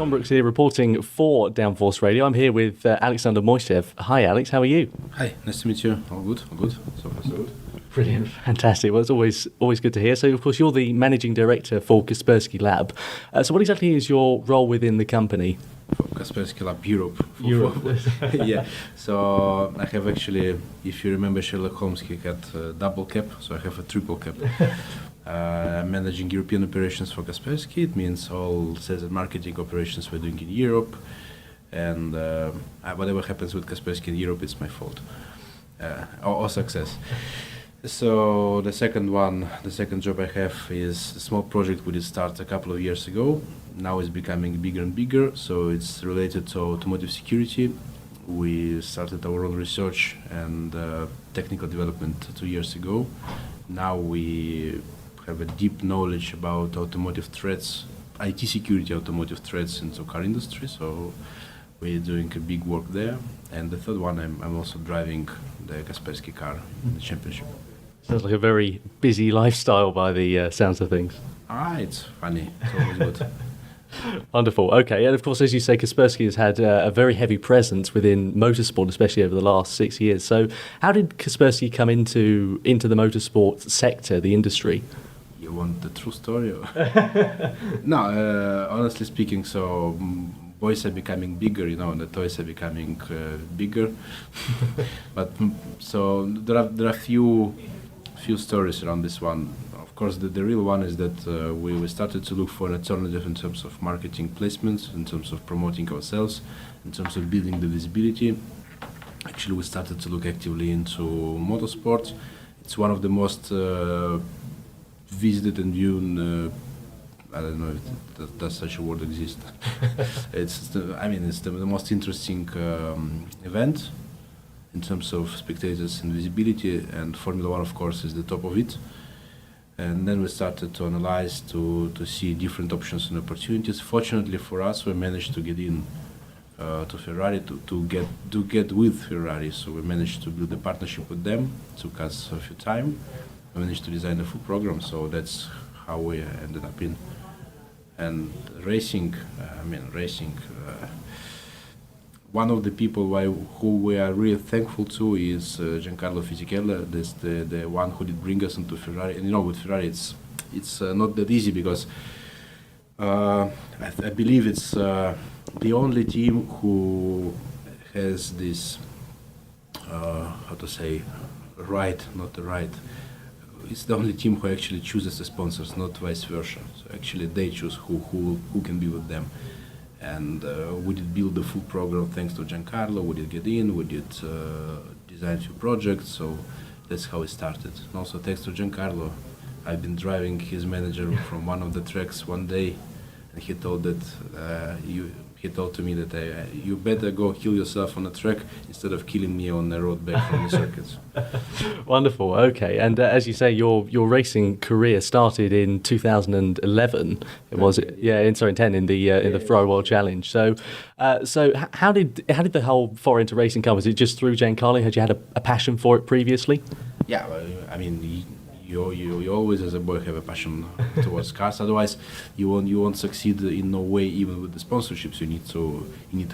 Tom Brooks here reporting for Downforce Radio. I'm here with Alexander Moiseev. Hi Alex, how are you? Hi, nice to meet you. All good, all good. So far so good. Brilliant, fantastic. Well, it's always good to hear. So of course you're the Managing Director for Kaspersky Lab. So what exactly is your role within the company? For Kaspersky Lab Europe. Europe. Yeah, so I have actually, if you remember Sherlock Holmes, he had a double cap, so I have a triple cap. Managing European operations for Kaspersky. It means all sales and marketing operations we're doing in Europe, and whatever happens with Kaspersky in Europe, it's my fault or success. So the second job I have is a small project we did start a couple of years ago. Now it's becoming bigger and bigger, so it's related to automotive security. We started our own research and technical development 2 years ago. Now we have a deep knowledge about automotive threats, IT security automotive threats into car industry, so we're doing a big work there. And the third one, I'm also driving the Kaspersky car in the championship. Sounds like a very busy lifestyle by the sounds of things. It's funny. It's always good. Wonderful. Okay, and of course, as you say, Kaspersky has had a very heavy presence within motorsport, especially over the last 6 years. So, how did Kaspersky come into the motorsport sector, the industry? You want the true story? No, honestly speaking, so boys are becoming bigger, and the toys are becoming bigger. But so there are few stories around this one. Of course, the real one is that we started to look for an alternative in terms of marketing placements, in terms of promoting ourselves, in terms of building the visibility. Actually, we started to look actively into motorsport. It's one of the most visited and viewed. I don't know if does such a word exist. It's the most interesting event in terms of spectators and visibility, and Formula One, of course, is the top of it. And then we started to analyze, to see different options and opportunities. Fortunately for us, we managed to get in to Ferrari, to get with Ferrari. So we managed to build a partnership with them. It took us a few time. We managed to design a full program. So that's how we ended up in. And racing. One of the people who we are really thankful to is Giancarlo Fisichella. That's the one who did bring us into Ferrari. And with Ferrari, it's not that easy because I believe it's the only team who has this right. It's the only team who actually chooses the sponsors, not vice versa. So actually, they choose who can be with them. And we did build the full program thanks to Giancarlo. We did get in, we did design a few projects, so that's how it started. And also thanks to Giancarlo, I've been driving his manager from one of the tracks one day, and he told to me that you better go kill yourself on a track instead of killing me on the road back from the circuits. Wonderful. Okay, and as you say, your racing career started in 2011. In 10 in the Ferrari World Challenge. So how did the whole foray into racing come? Was it just through Giancarlo? Had you had a passion for it previously? Yeah, you always as a boy have a passion towards cars. Otherwise, you won't succeed in no way, even with the sponsorships. You need to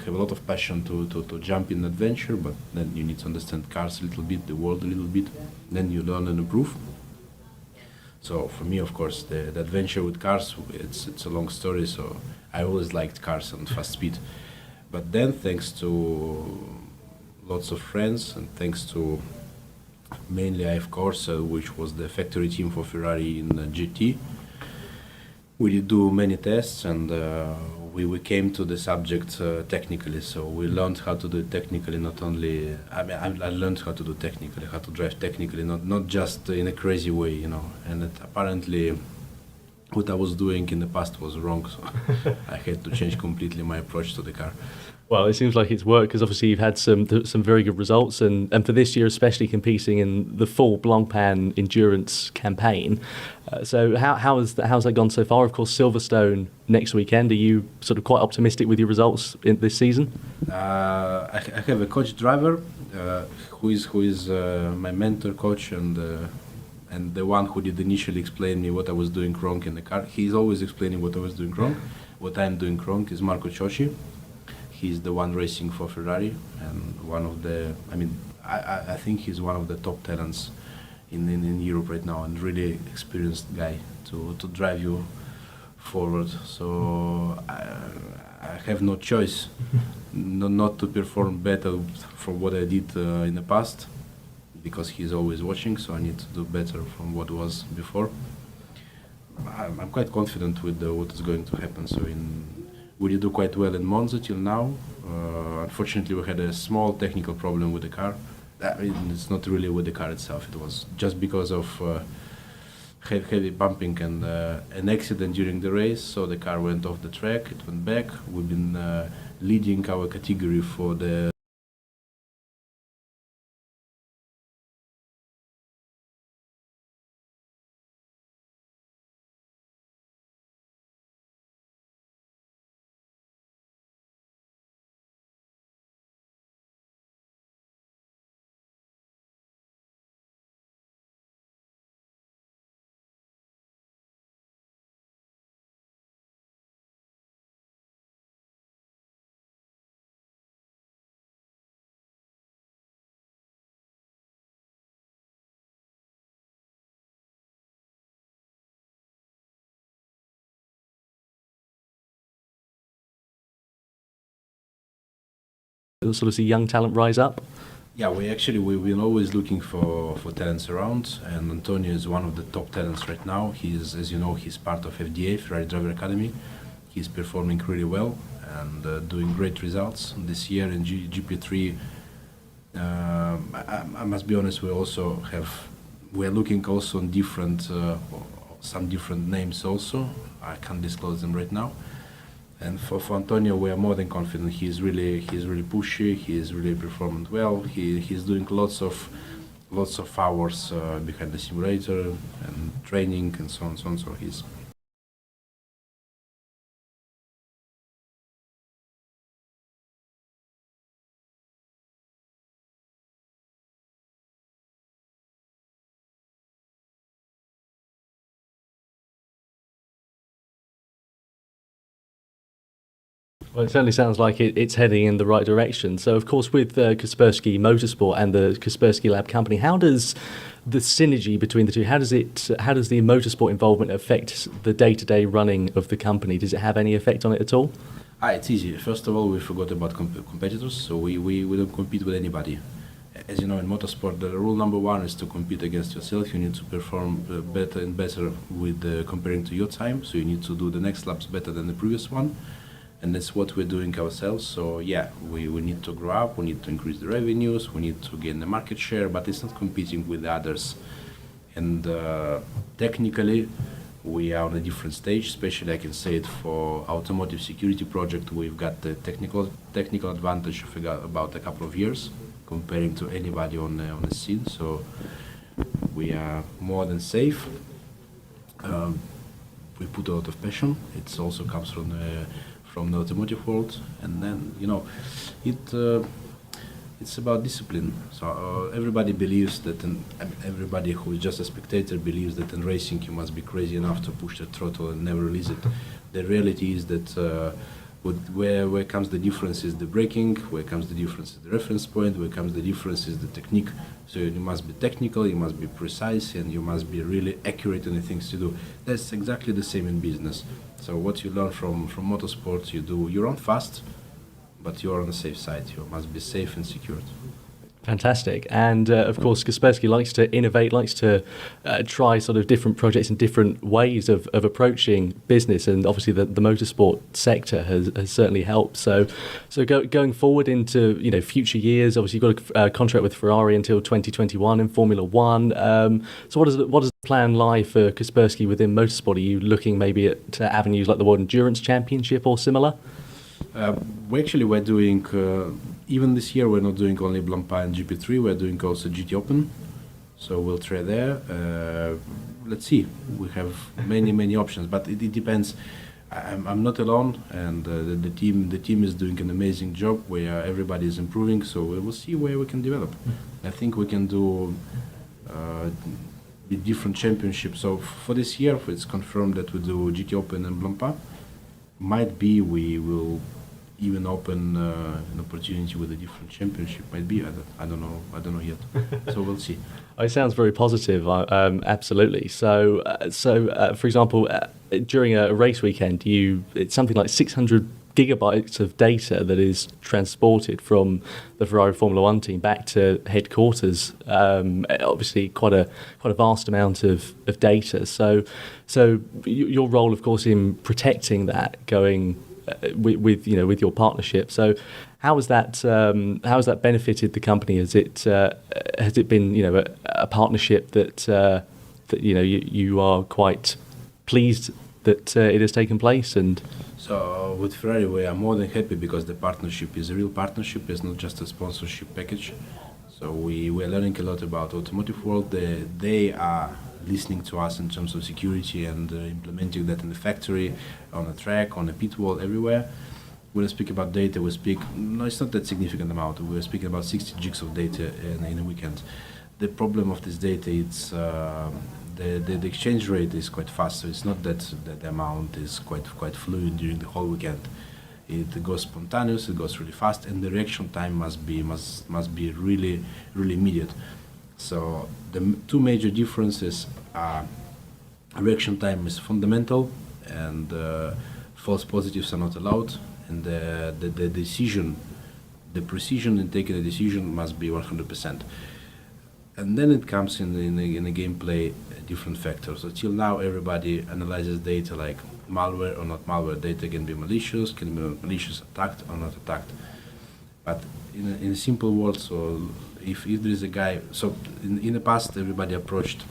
have a lot of passion to jump in adventure, but then you need to understand cars a little bit, the world a little bit. Then you learn and improve. So for me, of course, the adventure with cars, it's a long story. So I always liked cars and fast speed, but then thanks to lots of friends and thanks to mainly IF Corsa, which was the factory team for Ferrari in GT. We did do many tests, and we came to the subject technically. So we learned how to do it technically. Not only I learned how to do technically, how to drive technically, not just in a crazy way, And apparently, what I was doing in the past was wrong. So I had to change completely my approach to the car. Well, it seems like it's worked because obviously you've had some very good results, and for this year especially competing in the full Blancpain endurance campaign. So how's that gone so far? Of course, Silverstone next weekend. Are you sort of quite optimistic with your results in this season? I have a coach driver who is my mentor coach, and and the one who did initially explain me what I was doing wrong in the car. He's always explaining what I was doing wrong. What I'm doing wrong is Marco Ciocci. He's the one racing for Ferrari, and one of the, I think he's one of the top talents in Europe right now, and really experienced guy to drive you forward. So I have no choice not to perform better from what I did in the past, because he's always watching, so I need to do better from what was before. I'm quite confident with what is going to happen. So we did do quite well in Monza till now. Unfortunately, we had a small technical problem with the car. It's not really with the car itself. It was just because of heavy bumping and an accident during the race. So the car went off the track. It went back. We've been leading our category for the Sort of see young talent rise up? Yeah, we've been always looking for talents around, and Antonio is one of the top talents right now. He's, as you know, he's part of FDA, Ferrari Driver Academy. He's performing really well and doing great results this year in GP3. I must be honest, we're looking also on some different names also. I can't disclose them right now. And for Antonio, we are more than confident. He's really pushy. He's really performing well. He's doing lots of hours behind the simulator and training and so on. So he's. Well, it certainly sounds like it's heading in the right direction. So, of course, with Kaspersky Motorsport and the Kaspersky Lab company, how does the synergy between the two, how does the motorsport involvement affect the day-to-day running of the company? Does it have any effect on it at all? It's easy. First of all, we forgot about competitors, so we don't compete with anybody. As you know, in motorsport, the rule number one is to compete against yourself. You need to perform better and better with comparing to your time, so you need to do the next laps better than the previous one. And that's what we're doing ourselves. So yeah, we need to grow up, we need to increase the revenues, we need to gain the market share, but it's not competing with the others. And technically, we are on a different stage, especially I can say it for automotive security project. We've got the technical advantage of about a couple of years comparing to anybody on the scene. So we are more than safe. We put a lot of passion. It also comes from the automotive world, and then it's about discipline. So everybody believes that, everybody who is just a spectator believes that in racing you must be crazy enough to push the throttle and never release it. The reality is that where comes the difference is the braking, where comes the difference is the reference point, where comes the difference is the technique. So you must be technical, you must be precise, and you must be really accurate in the things you do. That's exactly the same in business. So what you learn from motorsports, you run fast, but you are on the safe side. You must be safe and secured. Fantastic. And of course, Kaspersky likes to innovate, likes to try sort of different projects and different ways of approaching business. And obviously the motorsport sector has certainly helped. So going forward into future years, obviously you've got a contract with Ferrari until 2021 in Formula One. So what does the plan lie for Kaspersky within motorsport? Are you looking maybe at avenues like the World Endurance Championship or similar? We're doing, even this year, we're not doing only Blancpain and GP3, we're doing also GT Open. So we'll try there. Let's see. We have many options, but it depends. I'm not alone, and the team is doing an amazing job where everybody is improving, so we will see where we can develop. I think we can do with different championships. So for this year, it's confirmed that we do GT Open and Blancpain. Might be we will even open an opportunity with a different championship. Might be. I don't know yet. So we'll see. It sounds very positive. Absolutely. So, for example, during a race weekend, it's something like 600 gigabytes of data that is transported from the Ferrari Formula One team back to headquarters. Obviously, quite a vast amount of data. So your role, of course, in protecting that, going with your partnership. So how has that benefited the company? Has it been a partnership that you are quite pleased that it has taken place? And so with Ferrari, we are more than happy because the partnership is a real partnership. It's not just a sponsorship package. So we are learning a lot about automotive world. They are listening to us in terms of security and implementing that in the factory, on a track, on a pit wall, everywhere. When we speak about data, it's not that significant amount. We're speaking about 60 gigs of data in a weekend. The problem of this data, it's the exchange rate is quite fast, so it's not that the amount is quite fluid during the whole weekend. It goes spontaneous, it goes really fast, and the reaction time must be really, really immediate. So the two major differences are reaction time is fundamental, and false positives are not allowed, and the decision, the precision in taking a decision must be 100%. And then it comes in the gameplay different factors. So till now everybody analyzes data like malware or not malware. Data can be malicious, attacked or not attacked. But in a simple word, so if there is a guy, so in the past everybody approached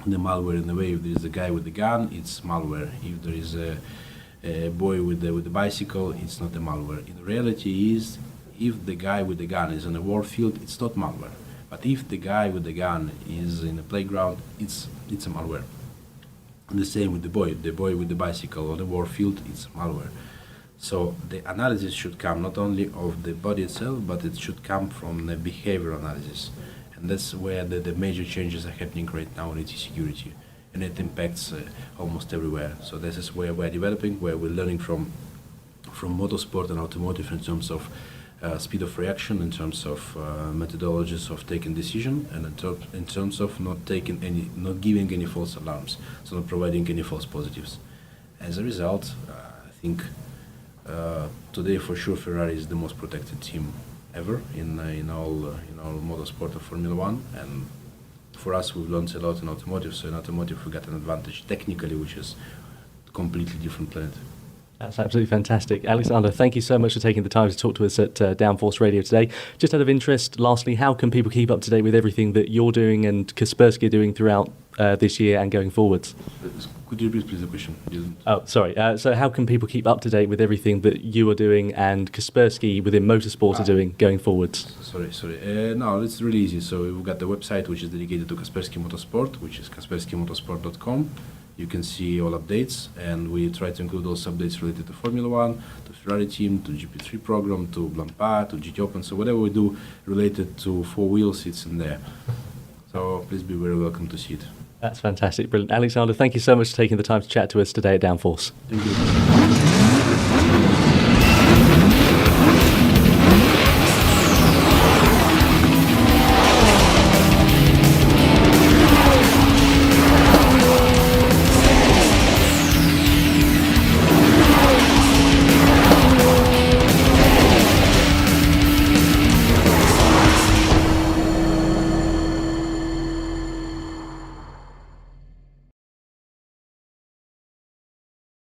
the malware in the way, if there is a guy with a gun, it's malware. If there is a boy with the bicycle, it's not a malware. In reality is, if the guy with the gun is on a war field, it's not malware. But if the guy with the gun is in a playground, it's a malware. And the same with the boy with the bicycle on the war field, it's malware. So the analysis should come not only of the body itself, but it should come from the behavior analysis. And that's where the major changes are happening right now in IT security. And it impacts almost everywhere. So this is where we're developing, where we're learning from motorsport and automotive in terms of speed of reaction, in terms of methodologies of taking decision, and in terms of not giving any false alarms, so not providing any false positives. As a result, I think today for sure Ferrari is the most protected team ever in all motorsport of Formula One, and for us we've learned a lot in automotive. So in automotive we got an advantage technically, which is a completely different planet. That's absolutely fantastic. Alexander, thank you so much for taking the time to talk to us at Downforce Radio today. Just out of interest, lastly, how can people keep up to date with everything that you're doing and Kaspersky are doing throughout this year and going forwards? Could you repeat please the question? Oh, sorry. So how can people keep up to date with everything that you are doing and Kaspersky within motorsport are doing going forwards? Sorry. No, it's really easy. So we've got the website which is dedicated to Kaspersky Motorsport, which is kasperskymotorsport.com. You can see all updates, and we try to include those updates related to Formula One, to Ferrari team, to GP3 program, to Blancpain, to GT Open. So whatever we do related to four wheels, it's in there. So please be very welcome to see it. That's fantastic. Brilliant. Alexander, thank you so much for taking the time to chat to us today at Downforce. Thank you.